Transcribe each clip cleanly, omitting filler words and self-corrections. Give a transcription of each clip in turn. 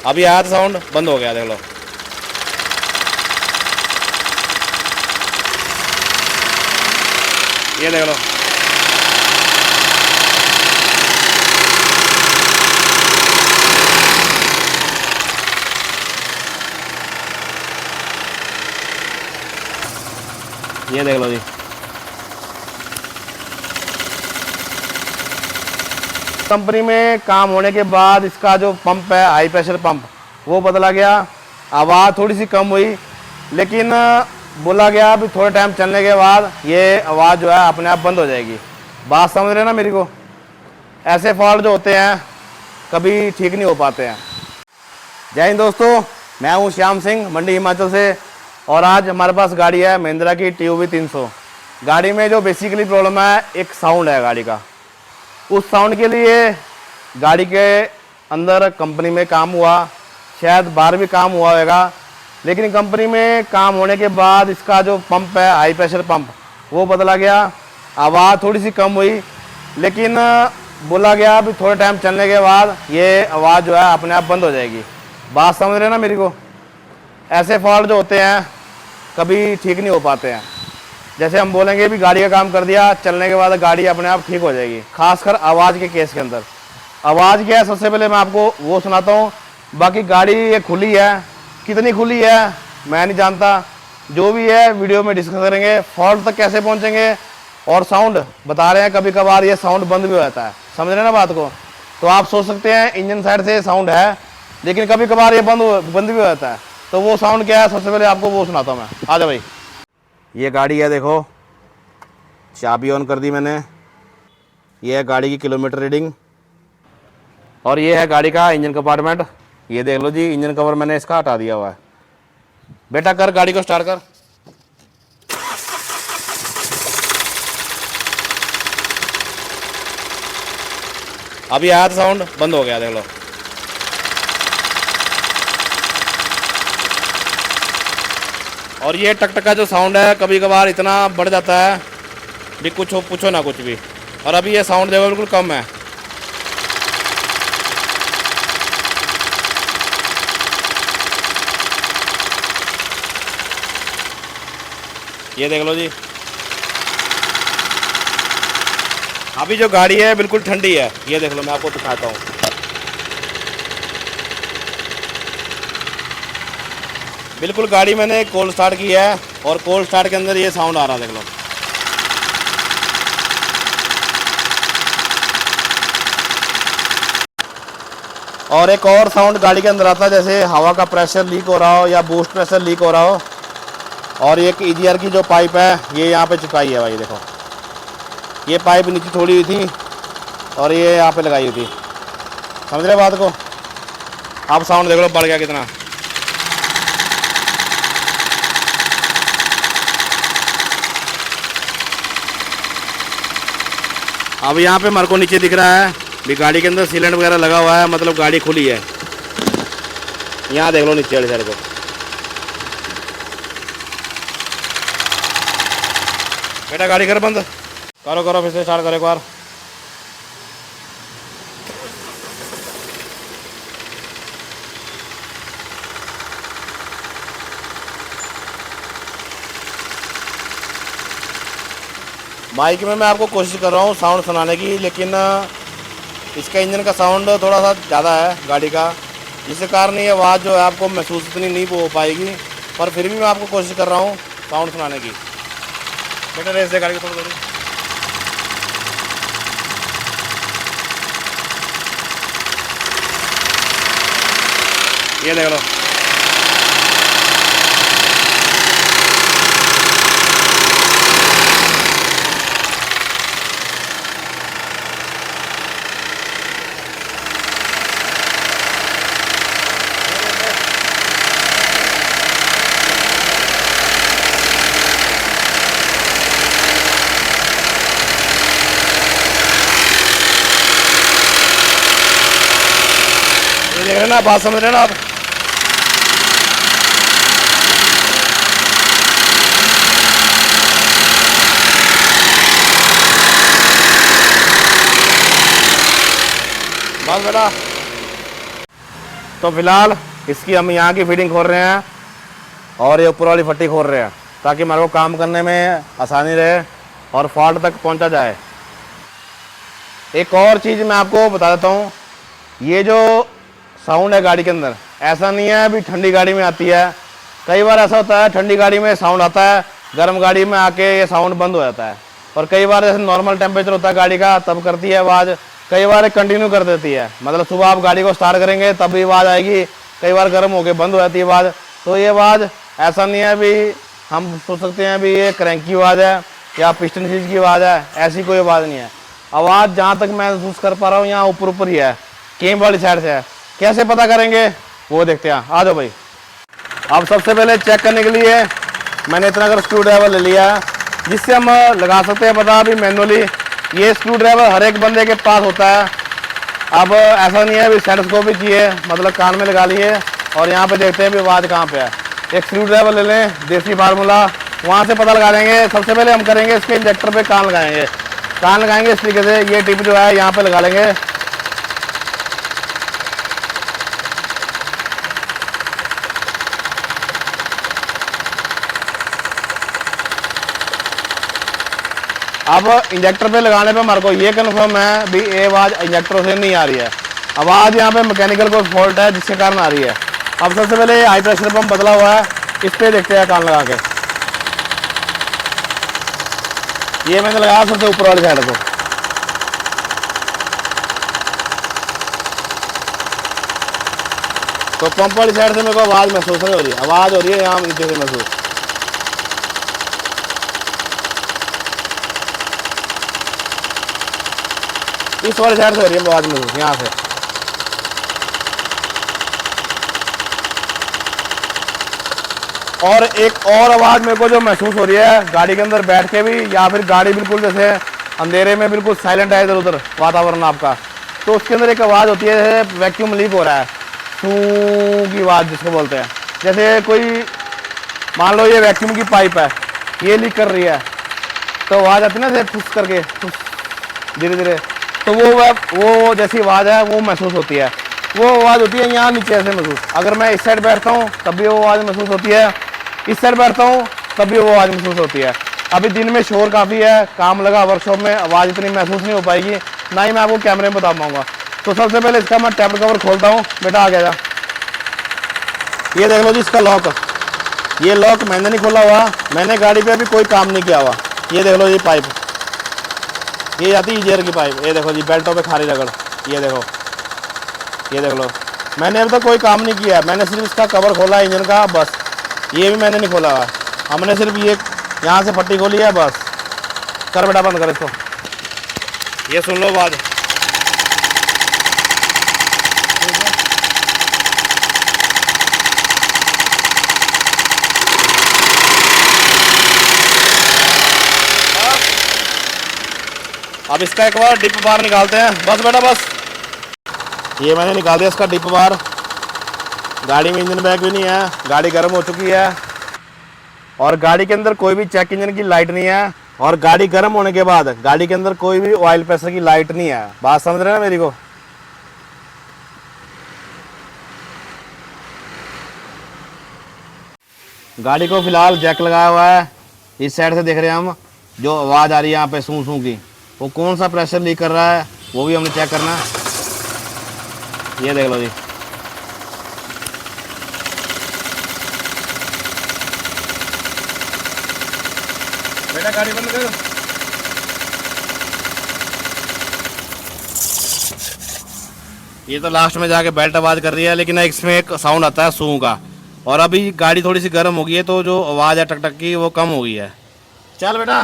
अभी आया था साउंड, बंद हो गया, देख लो। ये देख लो। ये देख लो जी। कंपनी में काम होने के बाद इसका जो पंप है, हाई प्रेशर पंप, वो बदला गया। आवाज़ थोड़ी सी कम हुई, लेकिन बोला गया भी थोड़े टाइम चलने के बाद ये आवाज़ जो है अपने आप बंद हो जाएगी। बात समझ रहे ना मेरी को? ऐसे फॉल्ट जो होते हैं कभी ठीक नहीं हो पाते हैं। जय हिंद दोस्तों, मैं हूँ श्याम सिंह, मंडी हिमाचल से। और आज हमारे पास गाड़ी है महिंद्रा की TUV 300। गाड़ी में जो बेसिकली प्रॉब्लम है, एक साउंड है गाड़ी का। उस साउंड के लिए गाड़ी के अंदर कंपनी में काम हुआ, शायद बाहर भी काम हुआ होगा, लेकिन कंपनी में काम होने के बाद इसका जो पंप है, हाई प्रेशर पंप, वो बदला गया। आवाज़ थोड़ी सी कम हुई, लेकिन बोला गया भी थोड़े टाइम चलने के बाद ये आवाज़ जो है अपने आप बंद हो जाएगी। बात समझ रहे ना मेरी को? ऐसे फॉल्ट जो होते हैं कभी ठीक नहीं हो पाते हैं। जैसे हम बोलेंगे भी गाड़ी का काम कर दिया, चलने के बाद गाड़ी अपने आप ठीक हो जाएगी, खासकर आवाज़ के केस के अंदर। आवाज़ क्या है, सबसे पहले मैं आपको वो सुनाता हूँ। बाकी गाड़ी ये खुली है, कितनी खुली है मैं नहीं जानता, जो भी है वीडियो में डिस्कस करेंगे। फॉल्ट तक कैसे पहुँचेंगे, और साउंड बता रहे हैं कभी कभार ये साउंड बंद भी हो जाता है। समझ रहे हैं ना बात को? तो आप सोच सकते हैं इंजन साइड से साउंड है, लेकिन कभी कभार ये बंद भी हो जाता है। तो वो साउंड क्या है, सबसे पहले आपको वो सुनाता हूँ मैं। आ जाओ भाई। ये गाड़ी है, देखो, चाबी ऑन कर दी मैंने। ये है गाड़ी की किलोमीटर रीडिंग, और ये है गाड़ी का इंजन कंपार्टमेंट। ये देख लो जी, इंजन कवर मैंने इसका हटा दिया हुआ है। बेटा कर गाड़ी को स्टार्ट कर। अभी आया था साउंड, बंद हो गया, देख लो। और ये टक का जो साउंड है कभी कभार इतना बढ़ जाता है भी कुछ हो, पूछो ना कुछ भी। और अभी ये साउंड देखो बिल्कुल कम है। ये देख लो जी। अभी जो गाड़ी है बिल्कुल ठंडी है। ये देख लो, मैं आपको दिखाता हूँ। बिल्कुल गाड़ी मैंने कोल्ड स्टार्ट की है, और कोल्ड स्टार्ट के अंदर ये साउंड आ रहा है, देख लो। और एक और साउंड गाड़ी के अंदर आता है, जैसे हवा का प्रेशर लीक हो रहा हो या बूस्ट प्रेशर लीक हो रहा हो। और एक EGR की जो पाइप है ये यहाँ पे चिपकाई है भाई, देखो। ये पाइप नीचे छोड़ी हुई थी और ये यहाँ पे लगाई हुई थी। समझ रहे बात को? आप साउंड देख लो बढ़ गया कितना। अब यहाँ पे मेरे को नीचे दिख रहा है भी गाड़ी के अंदर सिलेंडर वगैरह लगा हुआ है, मतलब गाड़ी खुली है। यहाँ देख लो नीचे वाली साइड को। बेटा गाड़ी कर बंद करो, करो फिर से स्टार्ट करो एक बार। बाइक में मैं आपको कोशिश कर रहा हूँ साउंड सुनाने की, लेकिन इसका इंजन का साउंड थोड़ा सा ज़्यादा है गाड़ी का, जिसके कारण ये आवाज़ जो है आपको महसूस इतनी नहीं हो पाएगी। पर फिर भी मैं आपको कोशिश कर रहा हूँ साउंड सुनाने की। बेटा रेस दे गाड़ी को थोड़ी थोड़ी। ये देख लो। देख रहे ना, बात समझ रहे ना आप? बस बेटा। तो फिलहाल इसकी हम यहाँ की फिटिंग खोल रहे हैं और ये ऊपर वाली फट्टी खोल रहे हैं ताकि हमारे को काम करने में आसानी रहे और फॉल्ट तक पहुँचा जाए। एक और चीज़ मैं आपको बता देता हूँ, ये जो साउंड है गाड़ी के अंदर, ऐसा नहीं है अभी ठंडी गाड़ी में आती है। कई बार ऐसा होता है ठंडी गाड़ी में साउंड आता है, गर्म गाड़ी में आके ये साउंड बंद हो जाता है। और कई बार जैसे नॉर्मल टेम्परेचर होता है गाड़ी का तब करती है आवाज़, कई बार कंटिन्यू कर देती है, मतलब सुबह आप गाड़ी को स्टार्ट करेंगे तब भी आवाज़ आएगी, कई बार गर्म होकर बंद हो जाती है आवाज़। तो ये आवाज़ ऐसा नहीं है अभी हम सोच सकते हैं अभी ये क्रैंक की आवाज़ है या पिस्टन सीज की आवाज़ है, ऐसी कोई आवाज़ नहीं है। आवाज़ जहाँ तक मैं महसूस कर पा रहा हूँ यहाँ ऊपर ऊपर ही है, केम वाली साइड से है। कैसे पता करेंगे वो देखते हैं, आ जाओ भाई। अब सबसे पहले चेक करने के लिए मैंने इतना अगर स्क्रू ड्राइवर ले लिया है जिससे हम लगा सकते हैं पता अभी मैनुअली। ये स्क्रू ड्राइवर हर एक बंदे के पास होता है। अब ऐसा नहीं है अभी स्टेथोस्कोप भी चाहिए, मतलब कान में लगा लिए और यहाँ पे देखते हैं अभी आवाज़ कहाँ पे है। एक स्क्रू ड्राइवर ले लें, देसी फार्मूला, वहाँ से पता लगा देंगे। सबसे पहले हम करेंगे इसके इंजेक्टर पे कान लगाएंगे इस तरीके से। ये टिप जो है यहाँ पे लगा लेंगे। अब इंजेक्टर पे लगाने पे हमारे को ये कन्फर्म है भी ये आवाज़ इंजेक्टर से नहीं आ रही है, आवाज़ यहाँ पे मैकेनिकल कोई फॉल्ट है जिसके कारण आ रही है। अब सबसे पहले हाई प्रेशर पंप बदला हुआ है, इस पर देखते हैं कान लगा के। ये मैंने लगाया सबसे ऊपर वाली साइड को। तो पंप वाली साइड से मेरे को आवाज़ महसूस नहीं हो रही, आवाज़ हो रही है यहाँ नीचे से महसूस। इस वाली साइड से हो रही है आवाज़ महसूस यहाँ से। और एक और आवाज़ मेरे को जो महसूस हो रही है गाड़ी के अंदर बैठ के भी, या फिर गाड़ी बिल्कुल जैसे अंधेरे में बिल्कुल साइलेंट है इधर उधर वातावरण आपका, तो उसके अंदर एक आवाज़ होती है जैसे वैक्यूम लीक हो रहा है, सूं की आवाज़ जिसको बोलते हैं। जैसे कोई मान लो ये वैक्यूम की पाइप है, ये लीक कर रही है तो आवाज़ आती है ना जैसे फुस करके, फुस धीरे धीरे, तो वो जैसी आवाज़ है वो महसूस होती है। वो आवाज़ होती है यहाँ नीचे ऐसे महसूस। अगर मैं इस साइड बैठता हूँ तब भी वो आवाज़ महसूस होती है, इस साइड बैठता हूँ तब भी वो आवाज़ महसूस होती है। अभी दिन में शोर काफ़ी है, काम लगा वर्कशॉप में, आवाज़ इतनी महसूस नहीं हो पाएगी, ना ही मैं आपको कैमरे में बता पाऊँगा। तो सबसे पहले इसका मैं टैप कवर खोलता हूँ। बेटा आ गया जा। ये देख लो जी इसका लॉक, ये लॉक मैंने नहीं खोला हुआ, मैंने गाड़ी पे अभी कोई काम नहीं किया हुआ। ये देख लो जी पाइप, ये आती है ईजेर की पाइप, ये देखो जी बेल्टों पे खारी रगड़, ये देखो, ये देख लो। मैंने अभी तक कोई काम नहीं किया, मैंने सिर्फ इसका कवर खोला है इंजन का, बस। ये भी मैंने नहीं खोला हुआ, हमने सिर्फ ये यहाँ से पट्टी खोली है बस। कर बेटा बंद कर इसको। ये सुन लो आवाज़, अब इसका एक बार डिप बार निकालते हैं। बस बेटा बस, ये मैंने निकाल दिया इसका डिप बार। गाड़ी में इंजन बैग भी नहीं है, गाड़ी गर्म हो चुकी है और गाड़ी के अंदर कोई भी चेक इंजन की लाइट नहीं है। और गाड़ी गर्म होने के बाद गाड़ी के अंदर कोई भी ऑयल प्रेशर की लाइट नहीं है। बात समझ रहे हैं ना मेरी को? गाड़ी को फिलहाल जैक लगाया हुआ है, इस साइड से देख रहे हैं हम, जो आवाज़ आ रही है यहाँ पे सूं सूं की, वो कौन सा प्रेशर लीक कर रहा है वो भी हमने चेक करना है। ये देख लो जी, बेटा गाड़ी बंद कर। ये तो लास्ट में जाके बेल्ट आवाज़ कर रही है, लेकिन इसमें एक साउंड आता है सूं का। और अभी गाड़ी थोड़ी सी गर्म हो गई है तो जो आवाज़ है टक टक की वो कम हो गई है। चल बेटा,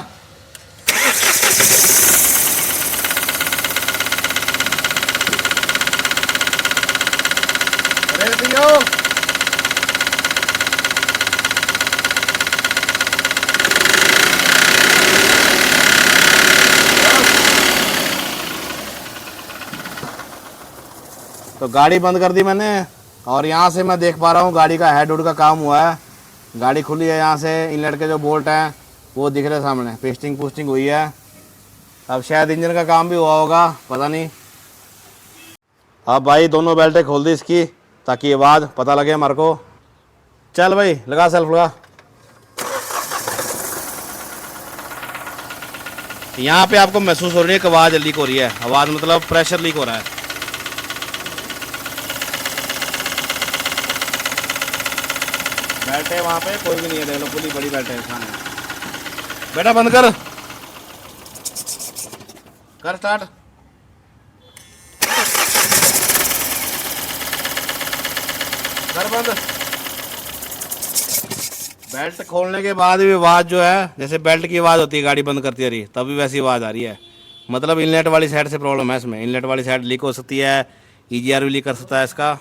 तो गाड़ी बंद कर दी मैंने और यहाँ से मैं देख पा रहा हूँ गाड़ी का हेड हुड का काम हुआ है। गाड़ी खुली है, यहाँ से इनलेट के जो बोल्ट हैं वो दिख रहे सामने, पेस्टिंग पुस्टिंग हुई है। अब शायद इंजन का काम भी हुआ होगा, पता नहीं। अब भाई दोनों बेल्टें खोल दी इसकी, ताकि आवाज़ पता लगे हमारे को। चल भाई लगा सेल्फ लगा। यहाँ पे आपको महसूस हो रही है कि आवाज़ लीक हो रही है, आवाज़ मतलब प्रेशर लीक हो रहा है। बेल्ट है वहाँ पे, कोई भी नहीं है, देख लो पूरी बड़ी बेल्ट है खाने। बेटा बंद कर स्टार्ट। कर बंद। बेल्ट खोलने के बाद भी आवाज़ जो है, जैसे बेल्ट की आवाज़ होती है गाड़ी बंद करती है रही, तभी वैसी आवाज़ आ रही है। मतलब इनलेट वाली साइड से प्रॉब्लम है इसमें, इनलेट वाली साइड लीक हो सकती है, ईजीआर भी लीक कर सकता है इसका।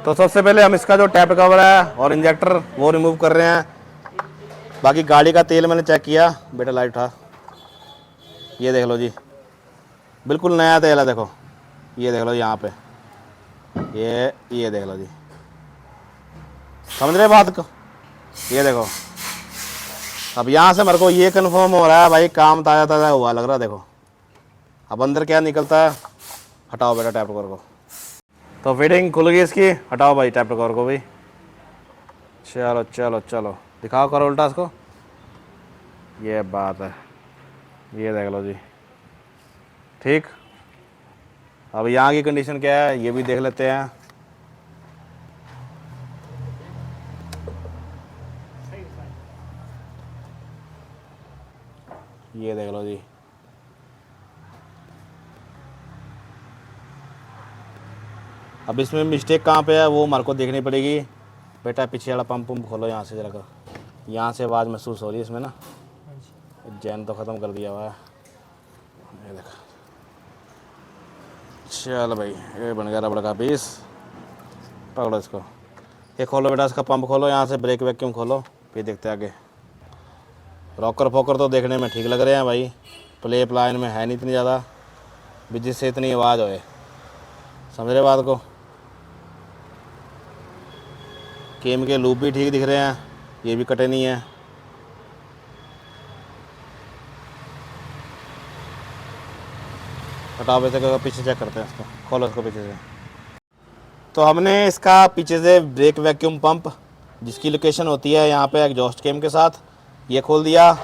तो सबसे पहले हम इसका जो टैप कवर है और इंजेक्टर वो रिमूव कर रहे हैं। बाकी गाड़ी का तेल मैंने चेक किया। बेटा लाइट उठा, ये देख लो जी, बिल्कुल नया तेल है। देखो ये देख लो यहाँ पे, ये देख लो जी, समझ रहे बात को। ये देखो अब यहाँ से मेरे को ये कंफर्म हो रहा है भाई, काम ताज़ा ताज़ा हुआ लग रहा है। देखो अब अंदर क्या निकलता है। हटाओ बेटा टैप कवर को। तो फिटिंग खुल गई इसकी, हटाओ भाई टैप कवर को भी। चलो चलो चलो दिखाओ, करो उल्टा इसको। ये बात है, ये देख लो जी, ठीक। अब यहाँ की कंडीशन क्या है ये भी देख लेते हैं। ये देख लो जी, अब इसमें मिस्टेक कहाँ पे है वो हमारे को देखनी पड़ेगी। बेटा पीछे वाला पंप खोलो यहाँ से जरा कर, यहाँ से आवाज़ महसूस हो रही है इसमें ना। जैन तो ख़त्म कर दिया हुआ है, ये देखो। चल भाई ये बन गया रबड़ का पीस, पकड़ो इसको। ये खोलो बेटा, इसका पंप खोलो, यहाँ से ब्रेक वैक्यूम खोलो, फिर देखते हैं आगे। रॉकर फोकर तो देखने में ठीक लग रहे हैं भाई, प्ले प्लाइन में है नहीं इतनी ज़्यादा भी जिससे इतनी आवाज़ होए, समझ रहे बात को। केम के लूप भी ठीक दिख रहे हैं, ये भी कटे नहीं है। हटाओ वैसे को पीछे चेक करते हैं इसको, खोलो इसको पीछे से। तो हमने इसका पीछे से ब्रेक वैक्यूम पंप जिसकी लोकेशन होती है यहाँ पे एग्जॉस्ट केम के साथ, ये खोल दिया।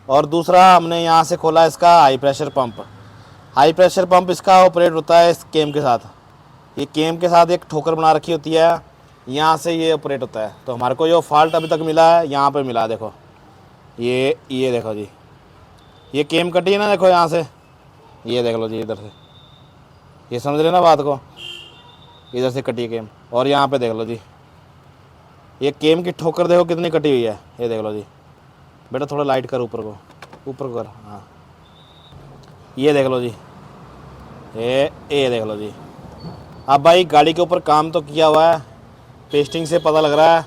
और दूसरा हमने यहाँ से खोला इसका high pressure pump. High pressure pump इसका ऑपरेट होता है इस केम के साथ, ये केम के साथ एक ठोकर बना रखी होती है, यहाँ से ये ऑपरेट होता है। तो हमारे को जो फॉल्ट अभी तक मिला है यहाँ पे मिला है, देखो ये देखो जी, ये केम कटी है ना, देखो यहाँ से, ये देख लो जी इधर से, ये समझ रहे ना बात को, इधर से कटी है केम। और यहाँ पे देख लो जी, ये केम की ठोकर देखो कितनी कटी हुई है, ये देख लो जी। बेटा थोड़ा लाइट कर, ऊपर को, ऊपर कर, हाँ ये देख लो जी, ये देख लो जी। अब भाई गाड़ी के ऊपर काम तो किया हुआ है, पेस्टिंग से पता लग रहा है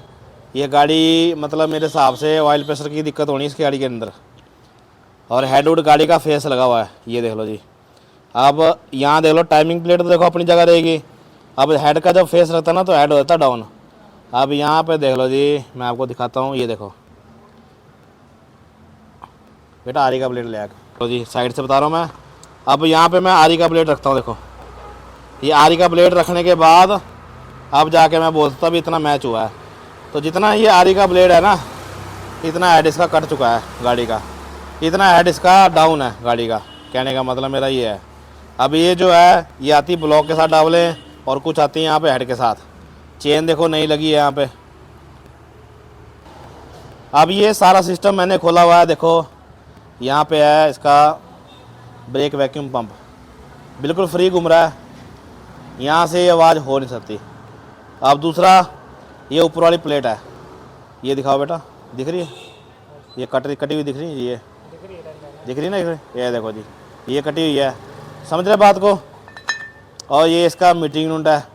ये गाड़ी मतलब मेरे हिसाब से ऑयल प्रेशर की दिक्कत होनी है इसकी गाड़ी के अंदर। और हेड वुड गाड़ी का फेस लगा हुआ है, ये देख लो जी। अब यहाँ देख लो टाइमिंग प्लेट तो देखो अपनी जगह रहेगी। अब हेड का जब फेस रहता है ना तो हेड होता है डाउन। अब यहाँ पे देख लो जी, मैं आपको दिखाता हूँ, ये देखो बेटा आरी का ब्लेड ले आकर, तो जी साइड से बता रहा हूँ मैं। अब यहाँ पे मैं आरी का ब्लेड रखता हूँ, देखो ये आरी का ब्लेड रखने के बाद अब जाके मैं बोलता भी इतना मैच हुआ है। तो जितना ये आरी का ब्लेड है ना, इतना हेड इसका कट चुका है गाड़ी का, इतना हेड इसका डाउन है गाड़ी का, कहने का मतलब मेरा ये है। अब ये जो है ये आती ब्लॉक के साथ डावले और कुछ आती है यहाँ पे हेड के साथ। चेन देखो नहीं लगी है यहाँ पे। अब ये सारा सिस्टम मैंने खोला हुआ है, देखो यहाँ पे है इसका ब्रेक वैक्यूम पंप, बिल्कुल फ्री घूम रहा है, यहाँ से ये आवाज़ हो नहीं सकती। अब दूसरा ये ऊपर वाली प्लेट है, ये दिखाओ बेटा, दिख रही है, ये कटी हुई दिख रही है, ये दिख रही है ना, ये देखो जी ये कटी हुई है, समझ रहे बात को। और ये इसका मीटिंग यूनिट है,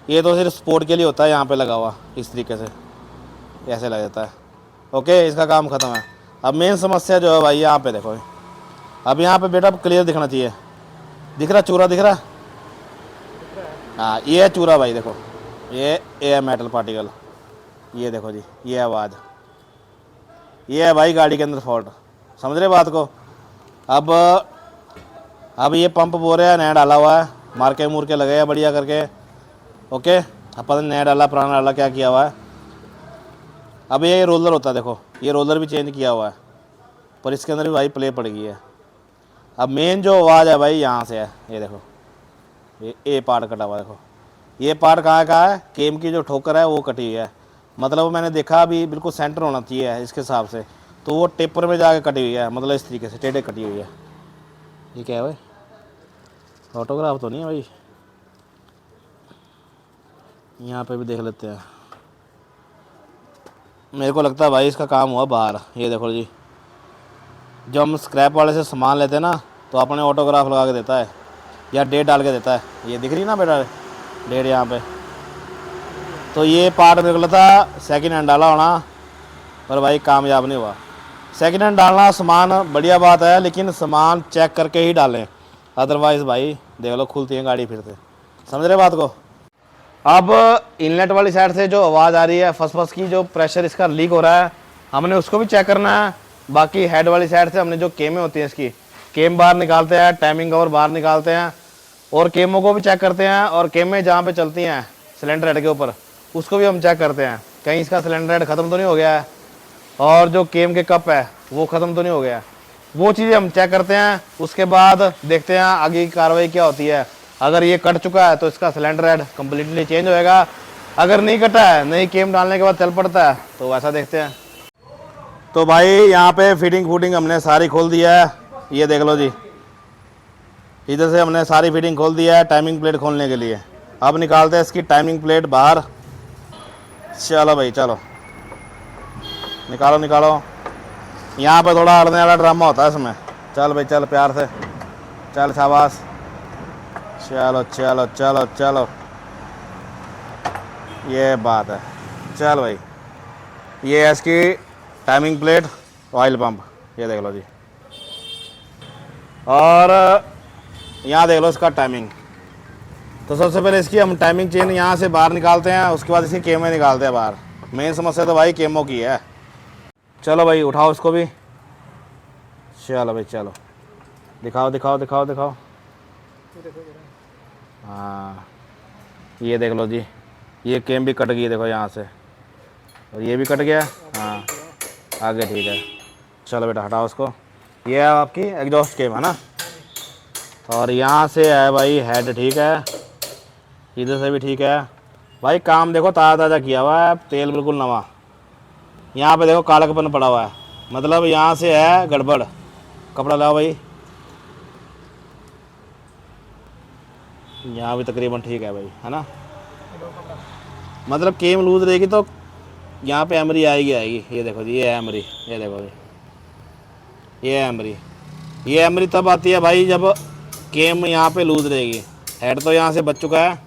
ये तो सिर्फ स्पोर्ट के लिए होता है, यहाँ पे लगा हुआ इस तरीके से ऐसे लग जाता है। ओके इसका काम ख़त्म है। अब मेन समस्या जो है भाई यहाँ पे देखो, अब यहाँ पे बेटा क्लियर दिखना चाहिए, दिख रहा चूरा दिख रहा, हाँ ये है चूरा भाई, देखो ये है मेटल पार्टिकल, ये देखो जी ये आवाज़, ये है भाई गाड़ी के अंदर फॉल्ट, समझ रहे बात को। अब ये पंप बोरे है नया डाला हुआ है, मार के मूर के लगे हैं बढ़िया करके। ओके, अब पता नहीं नया डाला पुराना डाला क्या किया हुआ है। अब ये रोलर होता है, देखो ये रोलर भी चेंज किया हुआ है, पर इसके अंदर भी भाई प्ले पड़ गई है। अब मेन जो आवाज़ है भाई यहाँ से है, ये देखो ये पार्ट कटा हुआ है। देखो ये पार्ट कहाँ का है, केम की जो ठोकर है वो कटी हुई है। मतलब मैंने देखा अभी बिल्कुल सेंटर होना चाहिए इसके हिसाब से, तो वो टेपर में जाके कटी हुई है, मतलब इस तरीके से टेढ़े कटी हुई है। ये क्या है भाई, ऑटोग्राफ तो नहीं है भाई? यहाँ पे भी देख लेते हैं। मेरे को लगता है भाई इसका काम हुआ बाहर। ये देखो जी, जब हम स्क्रैप वाले से सामान लेते हैं ना, तो अपने ऑटोग्राफ लगा के देता है या डेट डाल के देता है। ये दिख रही ना बेटा डेट यहाँ पे, तो ये पार्ट मेरे को लगता सेकेंड हैंड डाला होना, पर भाई कामयाब नहीं हुआ। सेकेंड हैंड डालना सामान बढ़िया बात है, लेकिन सामान चेक करके ही डालें, अदरवाइज़ भाई देख लो खुलती है गाड़ी फिर से। समझ रहे बात को? अब इनलेट वाली साइड से जो आवाज़ आ रही है फस फस की, जो प्रेशर इसका लीक हो रहा है, हमने उसको भी चेक करना है। बाकी हेड वाली साइड से हमने जो केमें होती हैं इसकी, केम बाहर निकालते हैं, टाइमिंग कवर बाहर निकालते हैं, और केमों को भी चेक करते हैं। और केमें जहाँ पे चलती हैं सिलेंडर हेड के ऊपर, उसको भी हम चेक करते हैं, कहीं इसका सिलेंडर हेड ख़त्म तो नहीं हो गया है, और जो केम के कप है वो ख़त्म तो नहीं हो गया है। वो चीज़ें हम चेक करते हैं। उसके बाद देखते हैं आगे की कार्रवाई क्या होती है। अगर ये कट चुका है तो इसका सिलेंडर हेड कम्प्लीटली चेंज होएगा। अगर नहीं कटा है, नहीं केम डालने के बाद चल पड़ता है, तो वैसा देखते हैं। तो भाई यहाँ पे फिटिंग फूटिंग हमने सारी खोल दिया है, ये देख लो जी, इधर से हमने सारी फिटिंग खोल दिया है टाइमिंग प्लेट खोलने के लिए। अब निकालते हैं इसकी टाइमिंग प्लेट बाहर। चलो भाई चलो, निकालो निकालो। यहाँ पे थोड़ा अड़ने वाला ड्रामा होता है इसमें। चल भाई चल, प्यार से चल, शाबाश। चलो चलो चलो चलो, ये बात है। चल भाई, ये है इसकी टाइमिंग प्लेट, ऑयल पंप, ये देख लो जी। और यहाँ देख लो इसका टाइमिंग। तो सबसे पहले इसकी हम टाइमिंग चेन यहाँ से बाहर निकालते हैं, उसके बाद इसकी केमें निकालते हैं बाहर। मेन समस्या तो भाई केमों की है। चलो भाई उठाओ इसको भी। चलो भाई चलो, दिखाओ दिखाओ दिखाओ दिखाओ। हाँ ये देख लो जी, ये केम भी कट गई है देखो यहाँ से, और ये भी कट गया। हाँ आगे ठीक है। चलो बेटा हटाओ उसको। ये है आपकी एग्जॉस्ट केम है ना, और यहाँ से है भाई हेड, ठीक है, इधर से भी ठीक है भाई। काम देखो ताज़ा ताज़ा किया हुआ है, तेल बिल्कुल नवा। यहाँ पे देखो कालापन पड़ा हुआ है, मतलब यहाँ से है गड़बड़। कपड़ा लाओ भाई। यहाँ भी तकरीबन ठीक है भाई, है ना, मतलब केम लूज रहेगी तो यहाँ पे एमरी आएगी आएगी। ये देखो जी, ये एमरी, ये देखो जी, ये एमरी। ये एमरी तब आती है भाई जब केम यहाँ पे लूज रहेगी। हेड तो यहाँ से बच चुका है,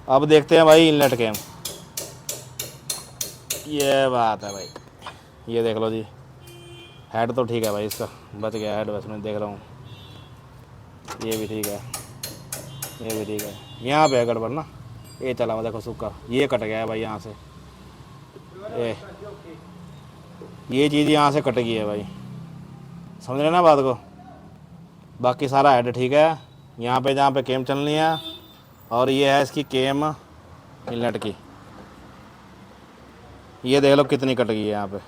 अब देखते हैं भाई इनलेट केम। ये बात है भाई, ये देख लो जी, हेड तो ठीक है भाई, इसका बच गया हेड, बस मैं देख रहा हूँ। ये भी ठीक है, ये भी ठीक है। यहाँ पे है गड़बड़ ना, ये चला हुआ देखो सूखा, ये कट गया है भाई यहाँ से। ये चीज़ यहाँ से कट गई है भाई, समझ रहे ना बात को। बाकी सारा हेड ठीक है, यहाँ पे जहाँ पे केम चलनी है, और ये है इसकी केम इनलेट की। ये देख लो कितनी कट गई है यहाँ पे,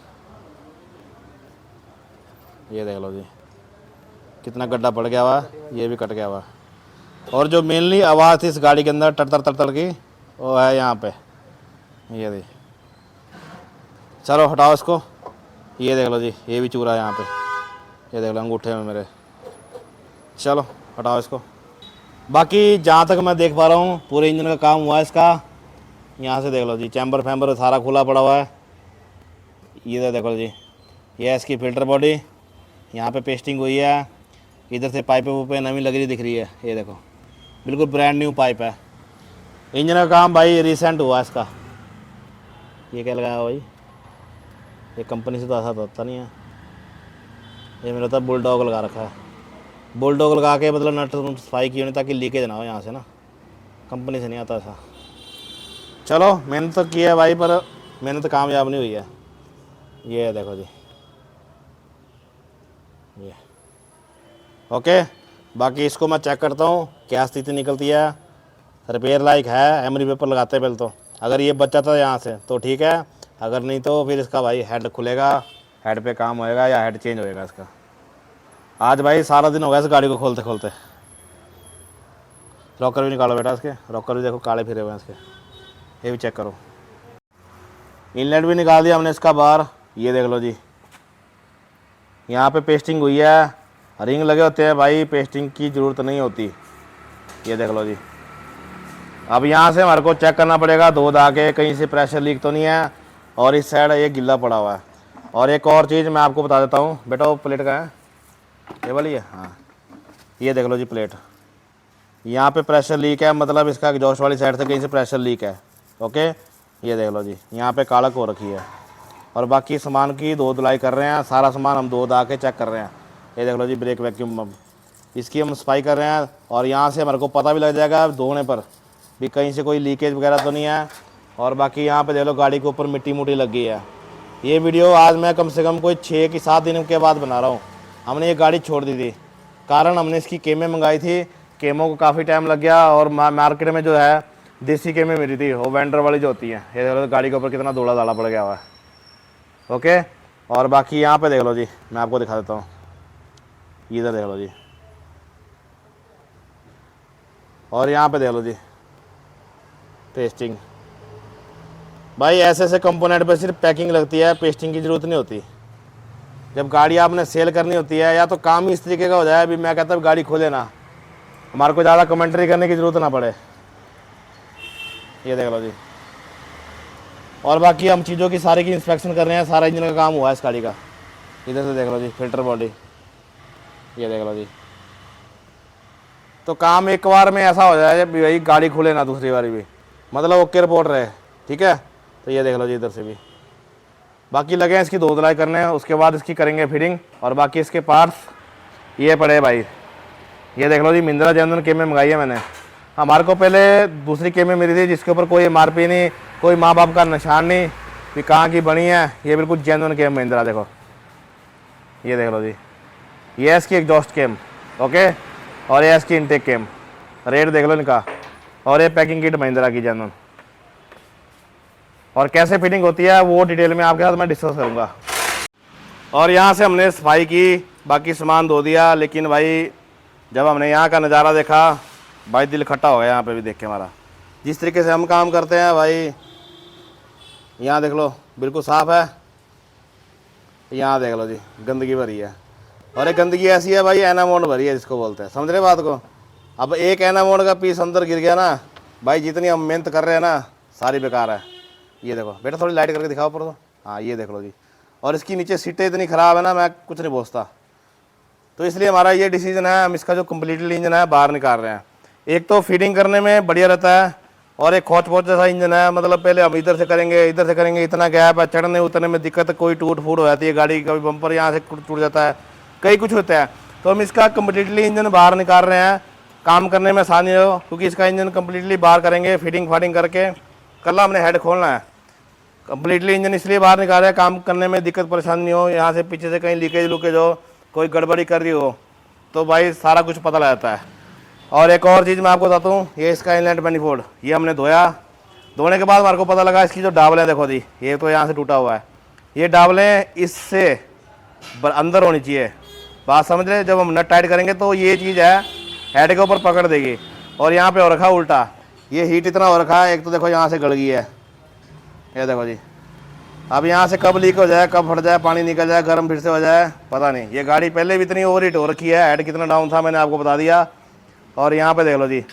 ये देख लो जी कितना गड्ढा पड़ गया हुआ, ये भी कट गया हुआ। और जो मेनली आवाज़ थी इस गाड़ी के अंदर टड़तर टड़तर की, वो है यहाँ पे, ये दी। चलो हटाओ इसको। ये देख लो जी, ये भी चूरा है यहाँ पे, ये देख लो अंगूठे में मेरे। चलो हटाओ इसको। बाकी जहाँ तक मैं देख पा रहा हूँ पूरे इंजन का काम हुआ है इसका। यहाँ से देख लो जी, चैम्बर फैम्बर सारा खुला पड़ा हुआ है। ये देखो जी, ये है इसकी फ़िल्टर बॉडी, यहाँ पे पेस्टिंग हुई है। इधर से पाइपें वूपें नवी लग रही दिख रही है, ये देखो बिल्कुल ब्रांड न्यू पाइप है। इंजन का काम भाई रिसेंट हुआ इसका। ये क्या लगाया भाई, ये कंपनी से तो ऐसा तो होता नहीं है। ये मेरा तो बुलडॉग लगा रखा है, बुलडॉग लगा के मतलब नट सफाई की होनी ताकि लीकेज ना हो यहाँ से ना, कंपनी से नहीं आता ऐसा। चलो मेहनत तो की है भाई, पर मेहनत कामयाब नहीं हुई है। ये देखो जी, ये ओके। बाकी इसको मैं चेक करता हूँ क्या स्थिति निकलती है। रिपेयर लाइक है, एमरी पेपर लगाते हैं पहले तो। अगर ये बच्चा था यहाँ से तो ठीक है, अगर नहीं तो फिर इसका भाई हेड खुलेगा, हेड पे काम होएगा या हेड चेंज होएगा इसका। आज भाई सारा दिन हो गया इस गाड़ी को खोलते खोलते। रॉकर भी निकालो बेटा, इसके रॉकर भी देखो काले फिरे हुए हैं इसके, ये भी चेक करो। इनलेट भी निकाल दिया हमने इसका बाहर, ये देख लो जी। यहाँ पे पेस्टिंग हुई है, रिंग लगे होते हैं भाई, पेस्टिंग की ज़रूरत नहीं होती, ये देख लो जी। अब यहाँ से हमारे को चेक करना पड़ेगा धो धा के कहीं से प्रेशर लीक तो नहीं है, और इस साइड ये गिल्ला पड़ा हुआ है। और एक और चीज़ मैं आपको बता देता हूँ बेटा, वो प्लेट का है, ये वाली है, हाँ ये देख लो जी प्लेट। यहाँ पे प्रेशर लीक है, मतलब इसका एग्जॉस्ट वाली साइड से कहीं से प्रेशर लीक है। ओके, ये देख लो जी, यहाँ पे कालक हो रखी है। और बाकी सामान की धो धुलाई कर रहे हैं, सारा सामान हम धो धा के चेक कर रहे हैं। ये देख लो जी ब्रेक वैक्यूम, अब इसकी हम सफाई कर रहे हैं। और यहाँ से हमारे को पता भी लग जाएगा धोने पर भी कहीं से कोई लीकेज वगैरह तो नहीं है। और बाकी यहाँ पे देख लो गाड़ी के ऊपर मिट्टी मुट्टी लग गई है। ये वीडियो आज मैं कम से कम कोई 6 कि 7 दिन के बाद बना रहा हूँ। हमने ये गाड़ी छोड़ दी थी, कारण हमने इसकी केमें मंगाई थी, केमों को काफ़ी टाइम लग गया। और मार्केट में जो है देसी केमें मिली थी, वो वेंडर वाली जो होती हैं। ये देख लो गाड़ी के ऊपर कितना दौड़ा दाड़ा पड़ गया हुआ है। ओके, और बाकी यहाँ पे देख लो जी, मैं आपको दिखा देता हूँ, इधर देख लो जी। और यहाँ पे देख लो जी पेस्टिंग। भाई ऐसे ऐसे कंपोनेंट पे सिर्फ पैकिंग लगती है, पेस्टिंग की ज़रूरत नहीं होती। जब गाड़ी आपने सेल करनी होती है, या तो काम ही इस तरीके का हो जाए, अभी मैं कहता हूँ गाड़ी खोले ना, हमारे को ज़्यादा कमेंट्री करने की ज़रूरत ना पड़े। ये देख लो जी। और बाकी हम चीज़ों की सारी की इंस्पेक्शन कर रहे हैं, सारा इंजन का काम हुआ है इस गाड़ी का। इधर से देख लो जी फिल्टर बॉडी, ये देख लो जी। तो काम एक बार में ऐसा हो जाए भाई गाड़ी खुले ना दूसरी बारी भी, मतलब ओके रिपोर्ट रहे, ठीक है। तो ये देख लो जी इधर से भी। बाकी लगे हैं इसकी धो धुलाई करने, उसके बाद इसकी करेंगे फिटिंग। और बाकी इसके पार्ट्स ये पड़े भाई, ये देख लो जी महिंद्रा जेन्युइन केमें मंगाई है मैंने। हमारे को पहले दूसरी केमें मिली थी जिसके ऊपर कोई MRP नहीं, कोई माँ बाप का निशान नहीं कि कहाँ की बनी है। ये बिल्कुल जेन्युइन केम महिंद्रा, देखो ये देख लो जी। ये है इसकी एग्जॉस्ट केम, ओके। और ये इसकी इनटेक केम, रेट देख लो इनका। और ये पैकिंग किट महिंद्रा की जेन्युइन। और कैसे फिटिंग होती है वो डिटेल में आपके साथ मैं डिस्कस करूँगा। और यहाँ से हमने सफाई की, बाकी सामान धो दिया। लेकिन भाई जब हमने यहाँ का नज़ारा देखा भाई दिल खट्टा हो गया। यहाँ पे भी देख के हमारा जिस तरीके से हम काम करते हैं भाई, यहाँ देख लो बिल्कुल साफ़ है, यहाँ देख लो जी गंदगी भरी है। और एक गंदगी ऐसी है भाई एनामोंड भरी है जिसको बोलते हैं, समझ रहे बात को। अब एक एनामोंड का पीस अंदर गिर गया ना भाई, जितनी हम मेहनत कर रहे हैं ना सारी बेकार है। ये देखो बेटा, थोड़ी लाइट करके दिखाओ पर तो, हाँ ये देख लो जी। और इसकी नीचे सीटें इतनी ख़राब है ना, मैं कुछ नहीं बोझता। तो इसलिए हमारा ये डिसीजन है, हम इसका जो कम्प्लीटली इंजन है बाहर निकाल रहे हैं। एक तो फीडिंग करने में बढ़िया रहता है, और एक खोच पोच जैसा इंजन है, मतलब पहले हम इधर से करेंगे, इतना गैप है, चढ़ने उतरने में दिक्कत, कोई टूट फूट हो जाती है गाड़ी, कभी बम्पर यहाँ से टूट जाता है, कई कुछ होता है। तो हम इसका कम्प्लीटली इंजन बाहर निकाल रहे हैं, काम करने में आसानी हो, क्योंकि इसका इंजन कम्प्लीटली बाहर करेंगे फिटिंग फाटिंग करके। कल हमने हेड खोलना है, कम्प्लीटली इंजन इसलिए बाहर निकाल रहे हैं काम करने में दिक्कत परेशानी नहीं हो, यहाँ से पीछे से कहीं लीकेज लूकेज हो, कोई गड़बड़ी कर रही हो तो भाई सारा कुछ पता लग जाता है। और एक और चीज़ मैं आपको बताता हूँ, ये इसका इनलेट मैनिफोल्ड ये हमने धोया। धोने के बाद हमारे को पता लगा इसकी जो डाबलें देखो दी, ये तो यहाँ से टूटा हुआ है, ये डाबलें इससे अंदर होनी चाहिए। बात समझ रहे, जब हम नट टाइट करेंगे तो ये चीज़ है हेड के ऊपर पकड़ देगी। और यहाँ पे हो रखा उल्टा, ये हीट इतना हो रखा है, एक तो देखो यहाँ से गड़ गई है, ये देखो जी। अब यहाँ से कब लीक हो जाए, कब फट जाए, पानी निकल जाए, गर्म फिर से हो जाए पता नहीं। ये गाड़ी पहले भी इतनी ओवर हीट हो रखी है, हेड कितना डाउन था मैंने आपको बता दिया। और यहाँ पे देख लो जी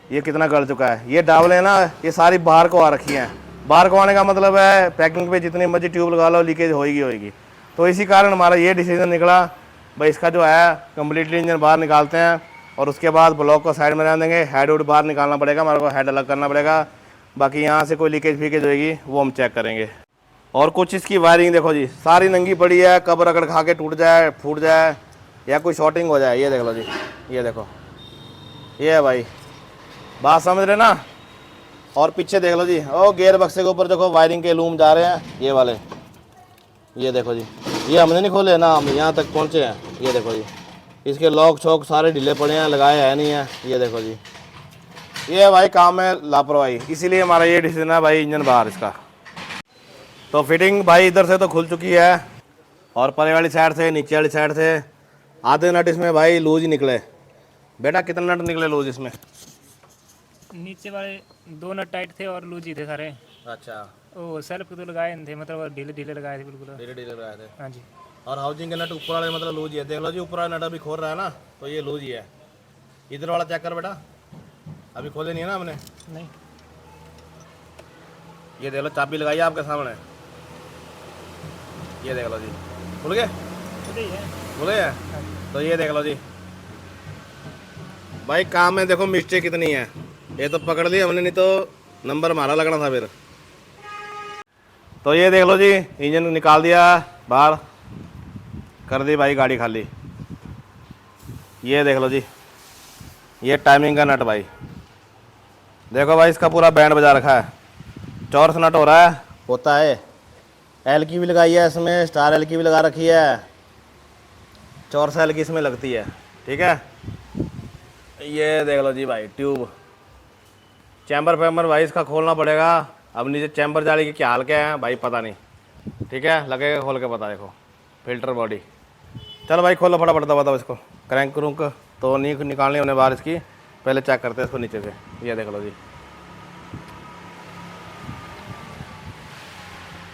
ये कितना गल चुका है। ये डावलें ना ये सारी बाहर को आ रखी हैं। बाहर को आने का मतलब है पैकिंग पे जितनी मर्जी ट्यूब लगा लो लीकेज होएगी। तो इसी कारण हमारा ये डिसीजन निकला भाई, इसका जो है कम्प्लीटली इंजन बाहर निकालते हैं, और उसके बाद ब्लॉक को साइड में रहने देंगे। हेड वुड बाहर निकालना पड़ेगा हमारे को, हेड अलग करना पड़ेगा। बाकी यहाँ से कोई लीकेज फीकेज होएगी वो हम चेक करेंगे। और कुछ इसकी वायरिंग देखो जी सारी नंगी पड़ी है, कब रगड़ खा के टूट जाए, फूट जाए, या कोई शॉर्टिंग हो जाए। ये देख लो जी, ये देखो, ये है भाई, बात समझ रहे ना। और पीछे देख लो जी, ओ गेयर बक्से के ऊपर देखो वायरिंग के लूम जा रहे हैं ये वाले, ये देखो जी। ये हमने नहीं खोले ना, हम यहाँ तक पहुँचे हैं। ये देखो जी, इसके लॉक छॉक सारे ढीले पड़े हैं, लगाए है नहीं है। ये देखो जी, ये है भाई काम में लापरवाही, इसीलिए हमारा ये डिसीजन है भाई इंजन बाहर इसका। तो फिटिंग भाई इधर से तो खुल चुकी है और परे वाली साइड से नीचे वाली साइड से आधे नट इसमें भाई लूज ही निकले। बेटा कितने नट निकले लूज इसमें? नीचे वाले 2 नट टाइट थे और लूज ही थे सारे। अच्छा, वो सेल्फ के तो लगाए नहीं थे, मतलब ढीले ढीले लगाए थे बिल्कुल। धीरे धीरे लगाए थे। हाँ जी। और हाउसिंग के नट ऊपर वाले मतलब लूज ही है, देख लो जी ऊपर वाला नट अभी खोल रहा है ना, तो ये लूज ही है। इधर वाला चेक कर बेटा, अभी खोले नहीं है ना हमने। नहीं, ये देख लो चाबी लगाई है आपके सामने, ये देख लो जी खुल गए, खुद ही है। खुल गए हैं। तो ये देख लो जी भाई काम में देखो मिस्टेक कितनी है, ये तो पकड़ ली हमने, नहीं तो नंबर हमारा लगना था फिर। तो ये देख लो जी इंजन निकाल दिया बाहर, कर दी भाई गाड़ी खाली। ये देख लो जी ये टाइमिंग का नट भाई, देखो भाई इसका पूरा बैंड बजा रखा है, चौरस नट हो रहा है, होता है। एल की भी लगाई है इसमें, स्टार एल की भी लगा रखी है, चौरस एल की इसमें लगती है, ठीक है। ये देख लो जी भाई ट्यूब, चैम्बर फैम्बर भाई इसका खोलना पड़ेगा। अब नीचे चैम्बर जाली की क्या हाल क्या है भाई पता नहीं, ठीक है, लगेगा खोल के पता। देखो फिल्टर बॉडी, चलो भाई खोलो फटाफट, दबा दो इसको, क्रैंक क्रूंक तो नहीं निकालनी होने बाहर इसकी, पहले चेक करते हैं इसको नीचे से। ये देख लो जी,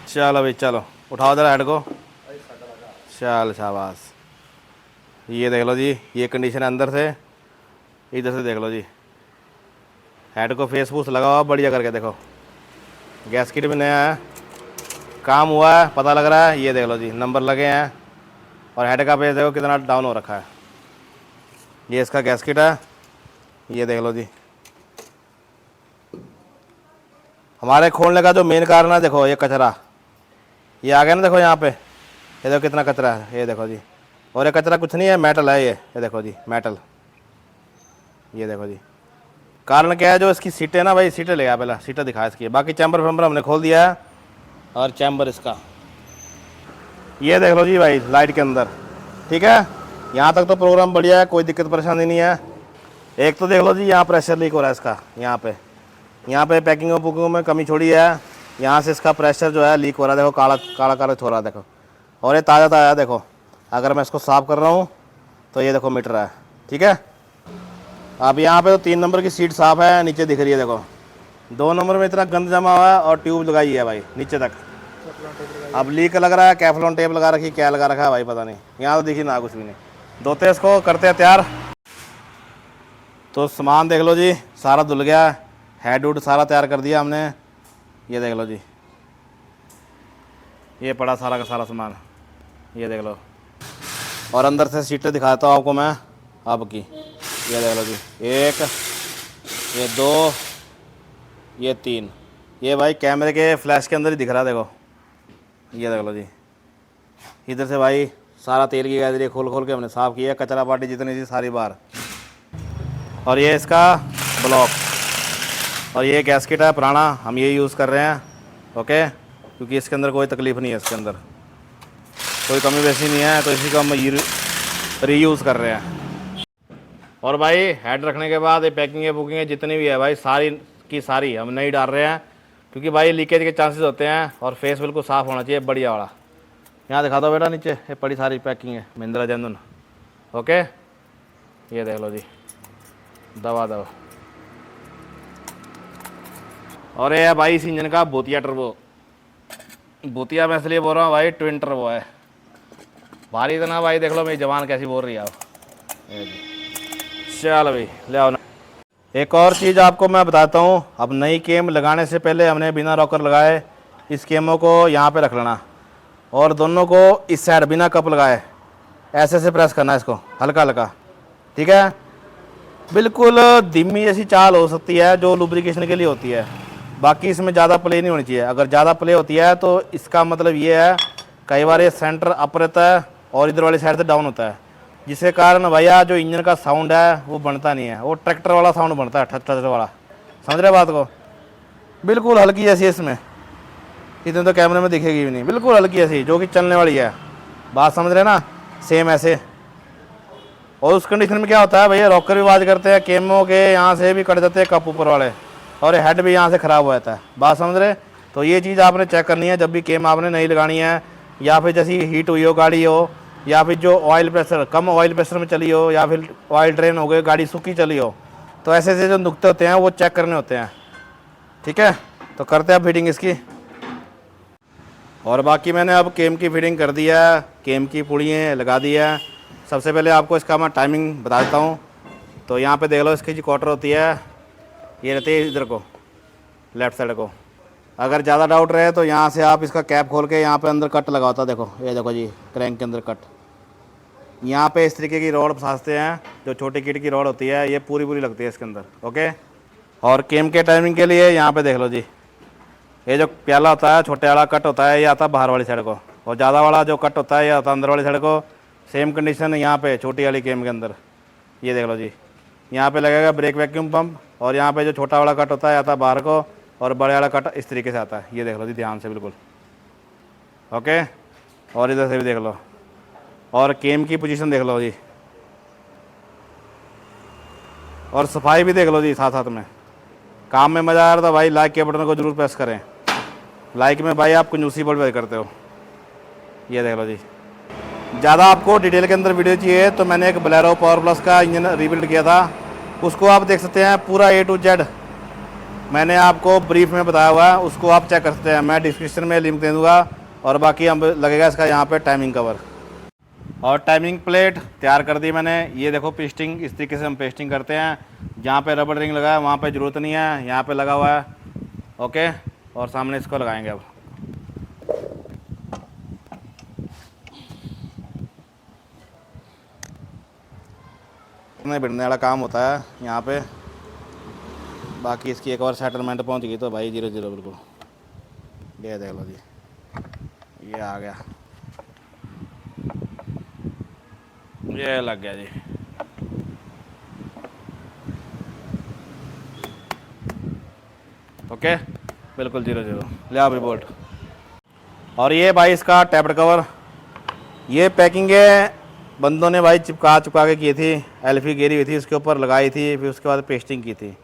चलो भाई चलो उठाओ जरा हेड को, चल शाबाश। ये देख लो जी ये कंडीशन है अंदर से, इधर से देख लो जी, हेड को फेस फूस लगा हुआ बढ़िया करके, देखो गैस किट भी नया है, काम हुआ है पता लग रहा है। ये देख लो जी नंबर लगे हैं, और हेड का पेज देखो कितना डाउन हो रखा है। ये इसका गैस किट है, ये देख लो जी। हमारे खोलने का जो मेन कारण है देखो ये कचरा, ये आ गया ना देखो यहाँ पे, ये देखो कितना कचरा है, ये देखो जी। और ये कचरा कुछ नहीं है, मेटल है ये देखो जी मेटल, ये देखो जी। कारण क्या है, जो इसकी सीटें ना भाई, सीटें ले गया पहले, सीटें दिखा इसकी, बाकी चैम्बर फैम्बर हमने खोल दिया है। और चैम्बर इसका ये देख लो जी भाई लाइट के अंदर, ठीक है। यहाँ तक तो प्रोग्राम बढ़िया है, कोई दिक्कत परेशानी नहीं है। एक तो देख लो जी यहाँ प्रेशर लीक हो रहा है इसका, यहाँ पे पैकिंगों पुकिंगों में कमी छोड़ी है, यहाँ से इसका प्रेशर जो है लीक हो रहा है, देखो काला काला काला हो रहा है देखो। और ये ताज़ा ताज़ा देखो, अगर मैं इसको साफ़ कर रहा हूँ तो ये देखो मीटर है, ठीक है। अब यहाँ पे तो 3 नंबर की सीट साफ़ है, नीचे दिख रही है देखो, 2 नंबर में इतना गंद जमा हुआ है, और ट्यूब लगाई है भाई नीचे तक। अब लीक लग रहा है, कैफ्लॉन टेप लगा रखी, क्या लगा रखा है भाई पता नहीं, यहाँ तो दिखी ना कुछ भी नहीं। धोते इसको, करते हैं तैयार। तो सामान देख लो जी सारा धुल गया, हेड वुड सारा तैयार कर दिया हमने। ये देख लो जी ये पड़ा सारा का सारा सामान, ये देख लो। और अंदर से सीटें दिखाता हूँ आपको मैं अब की, ये देख लो जी 1, ये 2, ये 3, ये भाई कैमरे के फ्लैश के अंदर ही दिख रहा है देखो। ये देख लो जी इधर से भाई सारा तेल की गैलरी खोल खोल के हमने साफ़ किया, कचरा पार्टी जितनी थी सारी बाहर। और ये इसका ब्लॉक, और ये गैस किट है पुराना, हम ये यूज़ कर रहे हैं, ओके, क्योंकि इसके अंदर कोई तकलीफ़ नहीं है, इसके अंदर कोई कमी वैसी नहीं है, तो इसी को हम रीयूज़ कर रहे हैं। और भाई हेड रखने के बाद ये पैकिंग बुकिंग जितनी भी है भाई सारी की सारी हम नहीं डाल रहे हैं, क्योंकि भाई लीकेज के चांसेस होते हैं, और फेस बिल्कुल साफ़ होना चाहिए बढ़िया वाला। यहाँ दिखा दो बेटा नीचे, ये बड़ी सारी पैकिंग है महिंद्रा जेनुइन, ओके। ये देख लो जी दवा दो। और ये है भाई इस इंजन का भूतिया टर्बो, भूतिया मैं इसलिए बोल रहा हूँ भाई, ट्विन टर्बो है भारी इतना भाई, देख लो मेरी जवान कैसी बोल रही है आप। चल भाई ले आओ ना। एक और चीज़ आपको मैं बताता हूँ, अब नई केम लगाने से पहले हमने बिना रॉकर लगाए इस केमों को यहाँ पे रख लेना, और दोनों को इस साइड बिना कप लगाए ऐसे से प्रेस करना इसको हल्का हल्का, ठीक है। बिल्कुल धीमी जैसी चाल हो सकती है जो लुब्रिकेशन के लिए होती है, बाकी इसमें ज़्यादा प्ले नहीं होनी चाहिए। अगर ज़्यादा प्ले होती है तो इसका मतलब ये है कई बार ये सेंटर अप रहता है और इधर वाली साइड से डाउन होता है, जिसके कारण भैया जो इंजन का साउंड है वो बनता नहीं है, वो ट्रैक्टर वाला साउंड बनता है, ठट ठट वाला, समझ रहे बात को। बिल्कुल हल्की जैसी इसमें, इतने तो कैमरे में दिखेगी भी नहीं, बिल्कुल हल्की ऐसी जो कि चलने वाली है, बात समझ रहे ना, सेम ऐसे। और उस कंडीशन में क्या होता है भैया, रॉकर भी आवाज़ करते हैं, केमो के यहाँ से भी कट जाते हैं कप ऊपर वाले, और हेड भी यहाँ से ख़राब हो जाता है। बात समझ रहे? तो ये चीज़ आपने चेक करनी है जब भी केम आपने नहीं लगानी है, या फिर जैसी हीट हुई हो गाड़ी हो, या फिर जो ऑयल प्रेशर कम ऑयल प्रेशर में चली हो, या फिर ऑयल ड्रेन हो गई, गाड़ी सूखी चली हो, तो ऐसे ऐसे जो नुकते होते हैं वो चेक करने होते हैं। ठीक है, तो करते हैं फिटिंग इसकी। और बाकी मैंने अब केम की फिटिंग कर दी है, केम की पुड़ियाँ लगा दी है। सबसे पहले आपको इसका मैं टाइमिंग बता देता हूँ। तो यहाँ पे देख लो, इसकी जो क्वार्टर होती है ये रहती है इधर को, लेफ़्ट साइड को। अगर ज़्यादा डाउट रहे तो यहाँ से आप इसका कैप खोल के यहाँ पे अंदर कट लगा होता है, देखो ये देखो जी, क्रैंक के अंदर कट। यहाँ पे इस तरीके की रॉड फंसाते हैं, जो छोटी किट की रॉड होती है, ये पूरी पूरी लगती है इसके अंदर। ओके, और केम के टाइमिंग के लिए यहाँ पे देख लो जी, ये जो प्याला होता है, छोटे वाला कट होता है, ये आता है बाहर वाली साइड को, और ज़्यादा वाला जो कट होता है ये आता है अंदर वाली साइड को। सेम कंडीशन यहाँ पे छोटी वाली केम के अंदर, ये देख लो जी, यहाँ पे लगेगा ब्रेक वैक्यूम पंप, और यहाँ पे जो छोटा वाला कट होता है आता है बाहर को, और बड़े वाला कट इस तरीके से आता है। ये देख लो जी ध्यान से बिल्कुल। ओके, और इधर से भी देख लो, और केम की पोजीशन देख लो जी, और सफाई भी देख लो जी साथ साथ में। काम में मज़ा आ रहा था भाई, लाइक के बटन को जरूर प्रेस करें। लाइक में भाई आप कंजूसी बड़ी करते हो। ये देख लो जी, ज़्यादा आपको डिटेल के अंदर वीडियो चाहिए तो मैंने एक बोलेरो पावर प्लस का इंजन रीबिल्ड किया था, उसको आप देख सकते हैं, पूरा A to Z मैंने आपको ब्रीफ में बताया हुआ है, उसको आप चेक कर सकते हैं। मैं डिस्क्रिप्शन में लिंक दे दूँगा, और बाकी हम लगेगा इसका यहाँ पे टाइमिंग कवर। और टाइमिंग प्लेट तैयार कर दी मैंने। ये देखो पेस्टिंग, इस तरीके से हम पेस्टिंग करते हैं। जहाँ पे रबड़ रिंग लगा है वहाँ पे ज़रूरत नहीं है, यहाँ पे लगा हुआ है। ओके, और सामने इसको लगाएंगे अब। भिड़ने वाला काम होता है यहाँ पे। बाकी इसकी एक बार सेटलमेंट पहुँच गई तो भाई 0-0 बिल्कुल। ये देख लो जी, ये आ गया, ये लग गया जी। ओके, बिल्कुल 0-0। ले आप रिपोर्ट। और ये भाई इसका टैप्ड कवर, ये पैकिंग है बंदों ने भाई चिपका के की थी, एल्फी गेरी हुई थी उसके ऊपर लगाई थी, फिर उसके बाद पेस्टिंग की थी।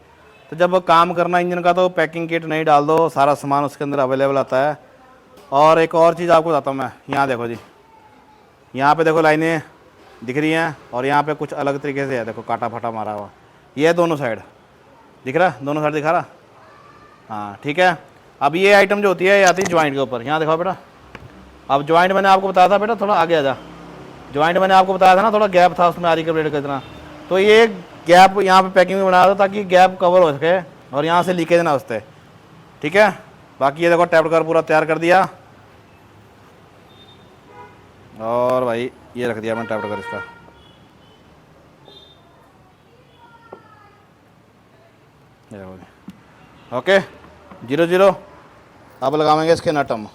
तो जब काम करना इंजन का तो पैकिंग किट नहीं डाल दो, सारा सामान उसके अंदर अवेलेबल आता है। और एक और चीज़ आपको बताता हूँ मैं, यहाँ देखो जी, यहाँ पे देखो लाइनें दिख रही हैं, और यहाँ पे कुछ अलग तरीके से है, देखो काटा फाटा मारा हुआ, ये दोनों साइड दिख रहा है, दोनों साइड दिखा रहा। हाँ ठीक है। अब ये आइटम जो होती है ये आती है ज्वाइंट के ऊपर, यहाँ देखो बेटा। अब ज्वाइंट मैंने आपको बताया था बेटा, थोड़ा आगे आ जा। ज्वाइंट मैंने आपको बताया था ना, थोड़ा गैप था उसमें आरी के ब्लेड का इतना, तो ये गैप यहाँ पे पैकिंग में बनाया था ताकि गैप कवर हो सके और यहाँ से लीकेज ना उससे। ठीक है, बाकी ये देखो टैप्ड कर पूरा तैयार कर दिया, और भाई ये रख दिया मैंने टैप्ड कर इसका। ओके, 0-0। अब लगाएंगे इसके नट हम।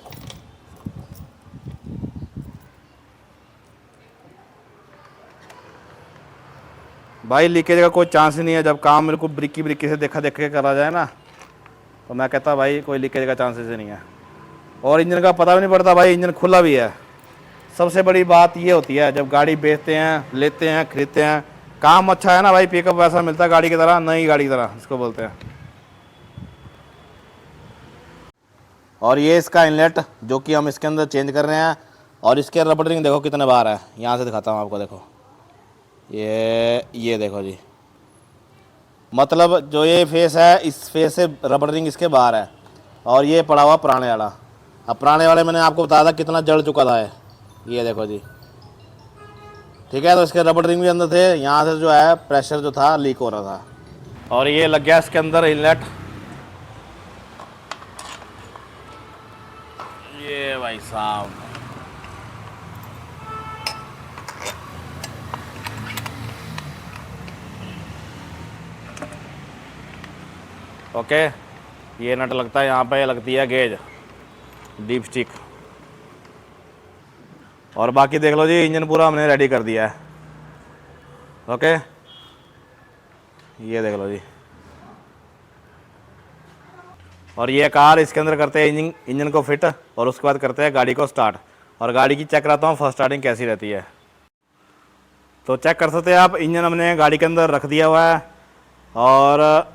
भाई लीकेज का कोई चांस ही नहीं है, जब काम मेरे को ब्रिकी से देखा के करा जाए ना, तो मैं कहता भाई कोई लीकेज का चांसेस ही नहीं है। और इंजन का पता भी नहीं पड़ता भाई, इंजन खुला भी है। सबसे बड़ी बात ये होती है जब गाड़ी बेचते हैं, लेते हैं, खरीदते हैं, काम अच्छा है ना भाई, पिकअप वैसा मिलता है गाड़ी की तरह, नई गाड़ी की तरह इसको बोलते हैं। और ये इसका इनलेट जो कि हम इसके अंदर चेंज कर रहे हैं, और इसके रबड़ रिंग देखो कितने बार है, यहाँ से दिखाता हूँ आपको। देखो ये देखो जी, मतलब जो ये फेस है, इस फेस से रबड़ रिंग इसके बाहर है, और ये पड़ा हुआ पुराने वाला। अब पुराने वाले मैंने आपको बताया था कितना जल चुका था, ये देखो जी। ठीक है, तो इसके रबड़ रिंग भी अंदर थे, यहाँ से जो है प्रेशर जो था लीक हो रहा था। और ये लग गया इसके अंदर इनलेट, ये भाई साहब। ओके, ये नट लगता है यहाँ पे, लगती है गेज डीप स्टिक। और बाकी देख लो जी, इंजन पूरा हमने रेडी कर दिया है। ओके, ये देख लो जी। और ये कार इसके अंदर करते हैं इंजन को फिट, और उसके बाद करते हैं गाड़ी को स्टार्ट। और गाड़ी की चेक कराता हूँ फर्स्ट स्टार्टिंग कैसी रहती है। तो चेक कर सकते हैं आप, इंजन हमने गाड़ी के अंदर रख दिया हुआ है और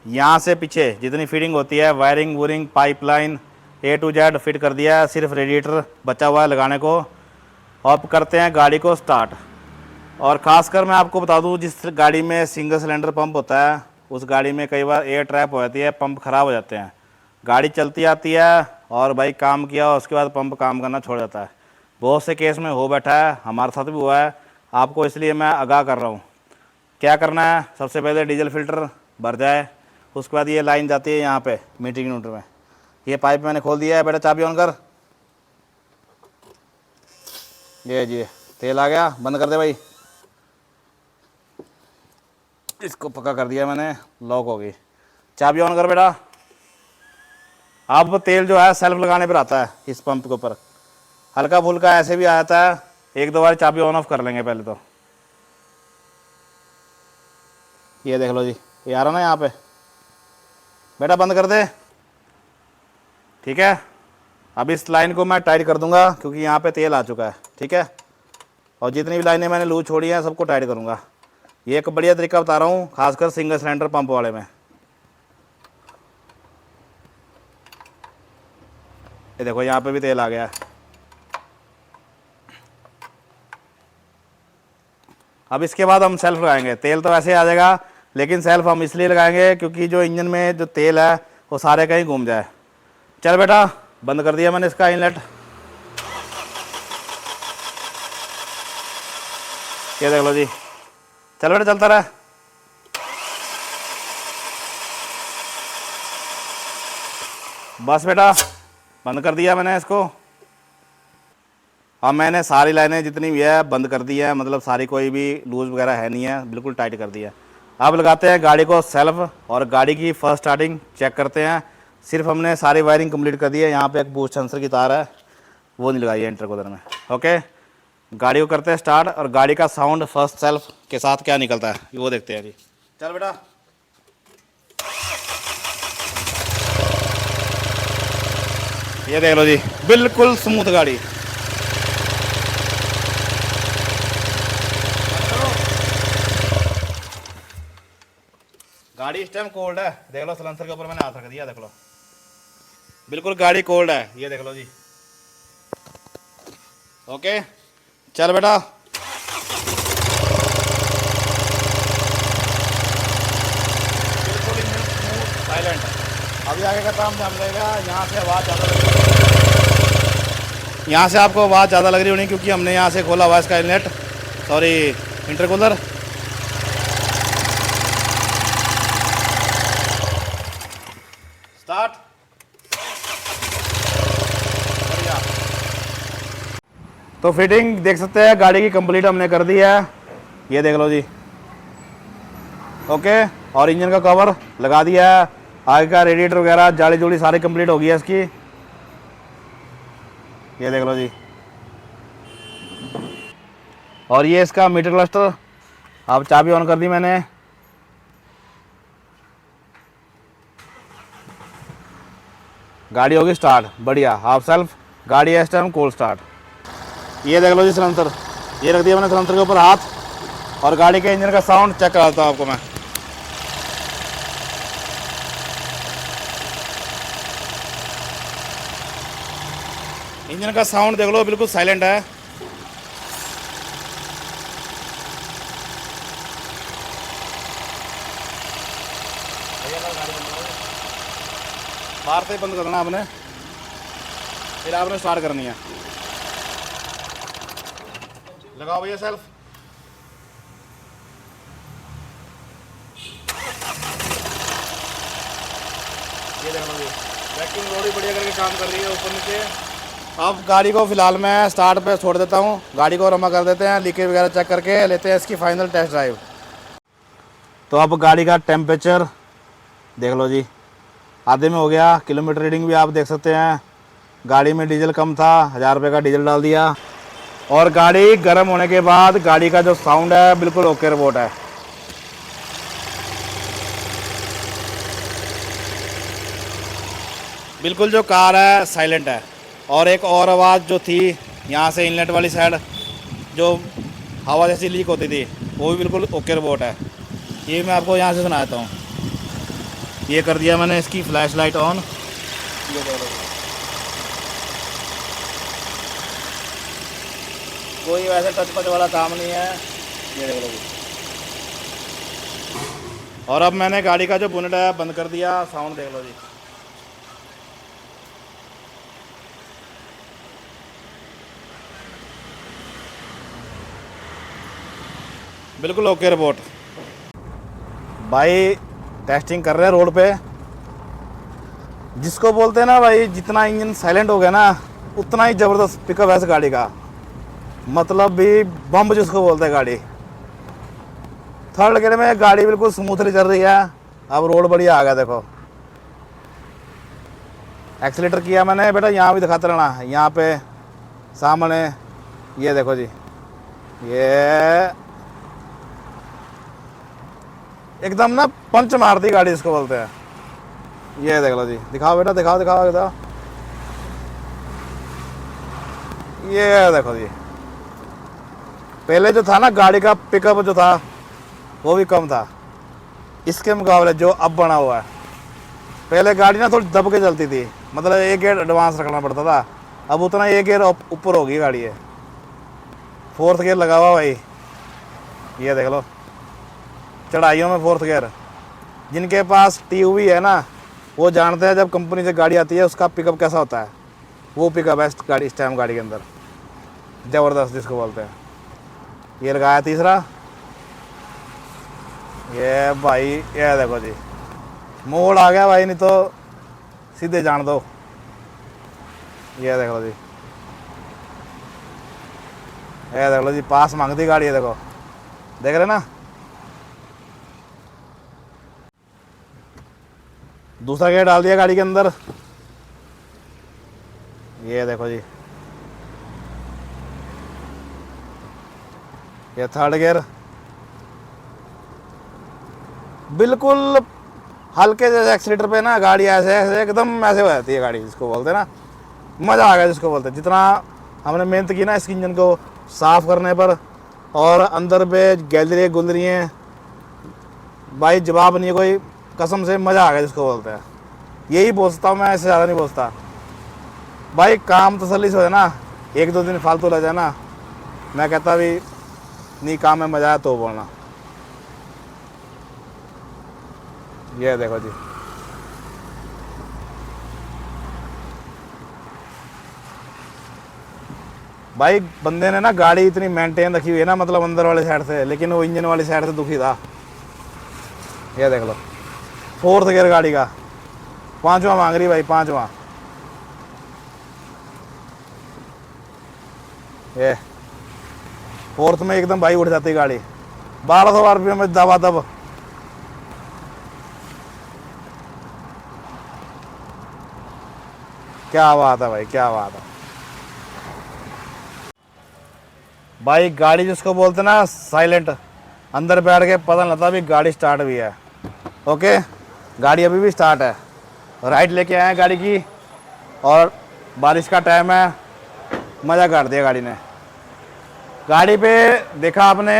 यहाँ से पीछे जितनी फीडिंग होती है, वायरिंग वूरिंग pipeline A to Z fit कर दिया है, सिर्फ रेडिएटर बचा हुआ है लगाने को। अब करते हैं गाड़ी को स्टार्ट। और ख़ासकर मैं आपको बता दूं, जिस गाड़ी में सिंगल सिलेंडर पंप होता है उस गाड़ी में कई बार एयर ट्रैप हो जाती है, पंप ख़राब हो जाते हैं। गाड़ी चलती आती है और भाई काम किया उसके बाद पंप काम करना छोड़ जाता है। बहुत से केस में हो बैठा है, हमारे साथ भी हुआ है, आपको इसलिए मैं आगाह कर रहा हूँ। क्या करना है, सबसे पहले डीजल फिल्टर भर जाए, उसके बाद ये लाइन जाती है यहाँ पे मीटरिंग यूनिट में। ये पाइप मैंने खोल दिया है, बेटा चाबी ऑन कर। ये जी तेल आ गया, बंद कर दे भाई। इसको पक्का कर दिया मैंने, लॉक हो गई। चाबी ऑन कर बेटा। अब तेल जो है सेल्फ लगाने पर आता है इस पंप के ऊपर, हल्का फुल्का ऐसे भी आ जाता है, एक दो बार चाबी ऑन ऑफ कर लेंगे पहले तो। ये देख लो जी, ये आ रहा ना यहाँ पे, बेटा बंद कर दे। ठीक है, अब इस लाइन को मैं टाइट कर दूंगा क्योंकि यहाँ पे तेल आ चुका है। ठीक है, और जितनी भी लाइनें मैंने लूज छोड़ी हैं सबको टाइट करूँगा। ये एक बढ़िया तरीका बता रहा हूँ, खासकर सिंगल सिलेंडर पंप वाले में। ये देखो यहाँ पे भी तेल आ गया है। अब इसके बाद हम सेल्फ लगाएंगे। तेल तो ऐसे आ जाएगा, लेकिन सेल्फ हम इसलिए लगाएंगे क्योंकि जो इंजन में जो तेल है वो सारे कहीं घूम जाए। चल बेटा, बंद कर दिया मैंने इसका इनलेट। ये देख लो जी, चल बेटा चलता रहा। बस बेटा, बंद कर दिया मैंने इसको। अब मैंने सारी लाइनें जितनी भी है बंद कर दी है, मतलब सारी कोई भी लूज वगैरह है नहीं है, बिल्कुल टाइट कर दिया। अब लगाते हैं गाड़ी को सेल्फ और गाड़ी की फर्स्ट स्टार्टिंग चेक करते हैं। सिर्फ हमने सारी वायरिंग कंप्लीट कर दी है। यहाँ पे एक बूस्ट सेंसर की तार है, वो नहीं लगाई है इंटरकूलर में। ओके, गाड़ी को करते हैं स्टार्ट और गाड़ी का साउंड फर्स्ट सेल्फ के साथ क्या निकलता है वो देखते हैं जी। चल बेटा, ये देख लो जी, बिल्कुल स्मूथ गाड़ी। गाड़ी इस टाइम कोल्ड है, देख लो सिलेंसर के ऊपर मैंने हाथ रख दिया, देख लो बिल्कुल गाड़ी कोल्ड है। ये देख लो जी। ओके, चल बेटा, बिल्कुल इंजन स्मूथ साइलेंट। अभी आगे का काम ध्यान रहेगा। यहाँ से आवाज़ ज़्यादा लग रही, यहाँ से आपको आवाज़ ज़्यादा लग रही होनी क्योंकि हमने यहाँ से खोला हुआ इसका इनलेट, सॉरी इंटरकूलर। स्टार्ट। बढ़िया। तो फिटिंग देख सकते हैं गाड़ी की कंप्लीट हमने कर दी है। ये देख लो जी। ओके, और इंजन का कवर लगा दिया है, आगे का रेडिएटर वगैरह जाली जोड़ी सारी कंप्लीट हो गई है इसकी। ये देख लो जी। और ये इसका मीटर क्लस्टर, अब चाबी ऑन कर दी मैंने। गाड़ी होगी स्टार्ट, बढ़िया हाफ सेल्फ गाड़ी है इस टाइम कोल्ड स्टार्ट। ये देख लो जी सिलेंसर, ये रख दिया मैंने सिलेंसर के ऊपर हाथ और गाड़ी के इंजन का साउंड चेक कराता हूँ आपको मैं। इंजन का साउंड देख लो, बिल्कुल साइलेंट है। बाहर से बंद करना आपने, फिर आपने स्टार्ट करनी है। लगाओ भैया सेल्फ। ये देखो जी, वैक्यूम रोड भी बढ़िया करके काम कर रही है ऊपर नीचे। अब गाड़ी को फिलहाल मैं स्टार्ट पे छोड़ देता हूँ, गाड़ी को रमा कर देते हैं, लीकेज वगैरह चेक करके लेते हैं इसकी फाइनल टेस्ट ड्राइव। तो अब गाड़ी का टेम्परेचर देख लो जी, आधे में हो गया। किलोमीटर रीडिंग भी आप देख सकते हैं। गाड़ी में डीजल कम था, 1000 रुपये का डीजल डाल दिया। और गाड़ी गर्म होने के बाद गाड़ी का जो साउंड है बिल्कुल ओके रिपोर्ट है। बिल्कुल जो कार है साइलेंट है। और एक और आवाज़ जो थी यहाँ से इनलेट वाली साइड, जो हवा जैसी लीक होती थी, वो भी बिल्कुल ओके रिपोर्ट है। ये मैं आपको यहाँ से सुनाता हूँ। ये कर दिया मैंने इसकी फ्लैश लाइट ऑन, ये देखो कोई वैसे टच पच वाला काम नहीं है, ये देख लो जी। और अब मैंने गाड़ी का जो बोनेट है बंद कर दिया, साउंड देख लो जी। बिल्कुल ओके रिपोर्ट। भाई टेस्टिंग कर रहे हैं रोड पे, जिसको बोलते हैं ना भाई, जितना इंजन साइलेंट हो गया ना उतना ही ज़बरदस्त पिकअप है इस गाड़ी का, मतलब भी बम्ब जिसको बोलते हैं गाड़ी। थर्ड गियर में गाड़ी बिल्कुल स्मूथली चल रही है। अब रोड बढ़िया आ गया, देखो एक्सीलेटर किया मैंने बेटा, यहाँ भी दिखाते रहना, यहाँ पे सामने ये देखो जी, ये एकदम ना पंच मारती गाड़ी इसको बोलते हैं। ये देख लो जी, दिखाओ बेटा, दिखाओ दिखाओ दिखाओ, ये देखो जी। पहले जो था ना गाड़ी का पिकअप जो था वो भी कम था इसके मुकाबले जो अब बना हुआ है। पहले गाड़ी ना थोड़ी दब के चलती थी, मतलब एक गियर एडवांस रखना पड़ता था, अब उतना एक गियर ऊपर होगी गाड़ी है। फोर्थ गियर लगा हुआ भाई, ये देख लो, चढ़ाइयों में फोर्थ गियर। जिनके पास टीयूवी है ना वो जानते हैं जब कंपनी से गाड़ी आती है उसका पिकअप कैसा होता है। वो पिकअप है इस गाड़ी, इस टाइम गाड़ी के अंदर ज़बरदस्त जिसको बोलते हैं। ये लगाया तीसरा, ये भाई ये देखो जी, मोड़ आ गया भाई, नहीं तो सीधे जान दो। ये देख लो जी, ये देख लो जी, पास मांगती गाड़ी है, देखो देख रहे ना। दूसरा गियर डाल दिया गाड़ी के अंदर, ये देखो जी, ये थर्ड गियर। बिल्कुल हल्के जैसे एक्सीलेटर पे ना गाड़ी ऐसे ऐसे एकदम ऐसे हो जाती है गाड़ी, जिसको बोलते हैं ना मज़ा आ गया जिसको बोलते हैं। जितना हमने मेहनत की ना इस इंजन को साफ़ करने पर, और अंदर पे गैलरी गुलरी हैं भाई, जवाब नहीं है कोई, कसम से मज़ा आ गया जिसको बोलते हैं। यही बोलता हूँ मैं, ऐसे ज़्यादा नहीं बोलता भाई। काम तसल्ली से हो जाए ना, एक दो दिन फालतू लग जाए ना, मैं कहता भी नहीं काम में मज़ा आया तो बोलना। ये देखो जी, भाई बंदे ने ना गाड़ी इतनी मेंटेन रखी हुई है ना, मतलब अंदर वाली साइड से, लेकिन वो इंजन वाली साइड से दुखी था। ये देख लो, फोर्थ गियर गाड़ी का, पांचवा मांग रही भाई, पांचवा। ये फोर्थ में एकदम भाई उठ जाती गाड़ी, 1200 आरपीएम में दबा दब। क्या बात है भाई, क्या बात है भाई। गाड़ी जिसको बोलते ना साइलेंट, अंदर बैठ के पता नहीं लगता भी गाड़ी स्टार्ट भी है। ओके, गाड़ी अभी भी स्टार्ट है। राइट लेके आए हैं गाड़ी की, और बारिश का टाइम है, मज़ा काट दिया गाड़ी ने। गाड़ी पे देखा आपने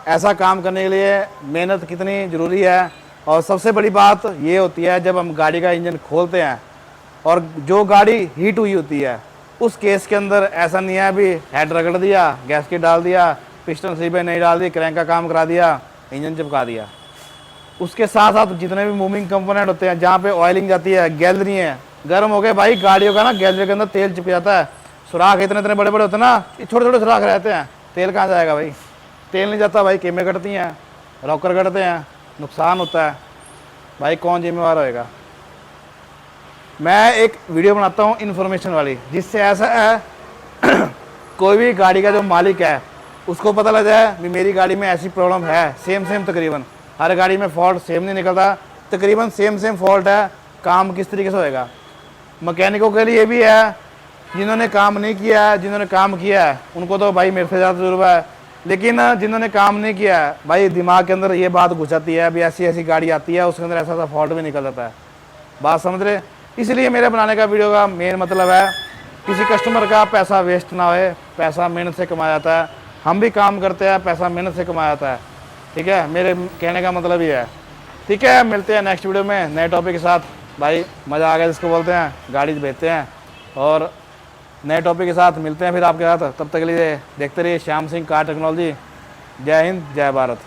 ऐसा काम करने के लिए मेहनत कितनी ज़रूरी है। और सबसे बड़ी बात ये होती है जब हम गाड़ी का इंजन खोलते हैं और जो गाड़ी हीट हुई होती है, उस केस के अंदर ऐसा नहीं है अभी हेड रगड़ दिया, गैसकेट डाल दिया, पिस्टन सीबे नहीं डाल दी, क्रैंक का काम करा दिया, इंजन चिपका दिया। उसके साथ साथ जितने भी मूविंग कंपोनेंट होते हैं, जहाँ पे ऑयलिंग जाती है, गैलरी है, गर्म हो गए भाई गाड़ियों का ना, गैलरी के अंदर तेल चिप जाता है। सुराख इतने इतने बड़े बड़े होते हैं ना, छोटे छोटे सुराख रहते हैं, तेल कहाँ जाएगा भाई, तेल नहीं जाता भाई, कीमें कटती हैं, रॉकर कटते हैं, नुकसान होता है भाई, कौन जिम्मेवार होएगा। मैं एक वीडियो बनाता हूँ इन्फॉर्मेशन वाली, जिससे ऐसा है कोई भी गाड़ी का जो मालिक है उसको पता लग जाए कि मेरी गाड़ी में ऐसी प्रॉब्लम है। सेम तकरीबन हर गाड़ी में फॉल्ट सेम नहीं निकलता, तकरीबन सेम फॉल्ट है। काम किस तरीके से होएगा, मैकेनिकों के लिए भी है, जिन्होंने काम नहीं किया है, जिन्होंने काम किया है उनको तो भाई मेरे से ज़्यादा तजुर्बा है, लेकिन जिन्होंने काम नहीं किया है भाई दिमाग के अंदर ये बात घुस जाती है, अभी ऐसी ऐसी गाड़ी आती है उसके अंदर ऐसा ऐसा फॉल्ट भी निकल जाता है। बात समझ रहे। इसलिए मेरे बनाने का वीडियो का मेन मतलब है किसी कस्टमर का पैसा वेस्ट ना होए, पैसा मेहनत से कमाया जाता है। हम भी काम करते हैं, पैसा मेहनत से कमाया जाता है, ठीक है। मेरे कहने का मतलब ये है, ठीक है। मिलते हैं नेक्स्ट वीडियो में नए टॉपिक के साथ। भाई मज़ा आ गया जिसको बोलते हैं, गाड़ी भेजते हैं और नए टॉपिक के साथ मिलते हैं फिर आपके साथ। तब तक के लिए देखते रहिए श्याम सिंह कार टेक्नोलॉजी। जय हिंद, जय भारत।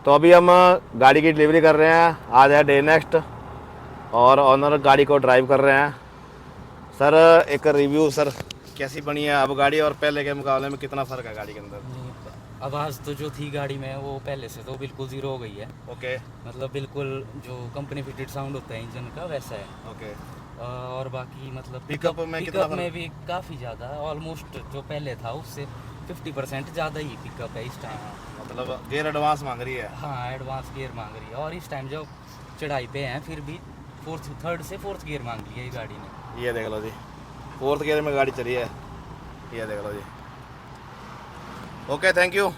तो अभी हम गाड़ी की डिलीवरी कर रहे हैं, आज है डे नेक्स्ट और ऑनर गाड़ी को ड्राइव कर रहे हैं। सर एक रिव्यू सर, कैसी बनी है अब गाड़ी और पहले के मुकाबले में कितना फ़र्क है गाड़ी के अंदर? आवाज़ तो जो थी गाड़ी में वो पहले से तो बिल्कुल ज़ीरो हो गई है। ओके मतलब बिल्कुल जो कंपनी फिटेड साउंड होता है इंजन का वैसा है। ओके। और बाकी मतलब पिकअप में कितना पिकअप फर्क? में भी काफ़ी ज़्यादा, ऑलमोस्ट जो पहले था उससे 50% ज़्यादा ही पिकअप है इस टाइम। मतलब गियर एडवांस मांग रही है। हाँ, एडवांस गियर मांग रही है और इस टाइम जो चढ़ाई पे हैं फिर भी थर्ड से फोर्थ गियर मांग लिया ये गाड़ी ने। ये देख लो जी, 4th गियर में गाड़ी चली है, ये देख लो जी। Okay, thank you.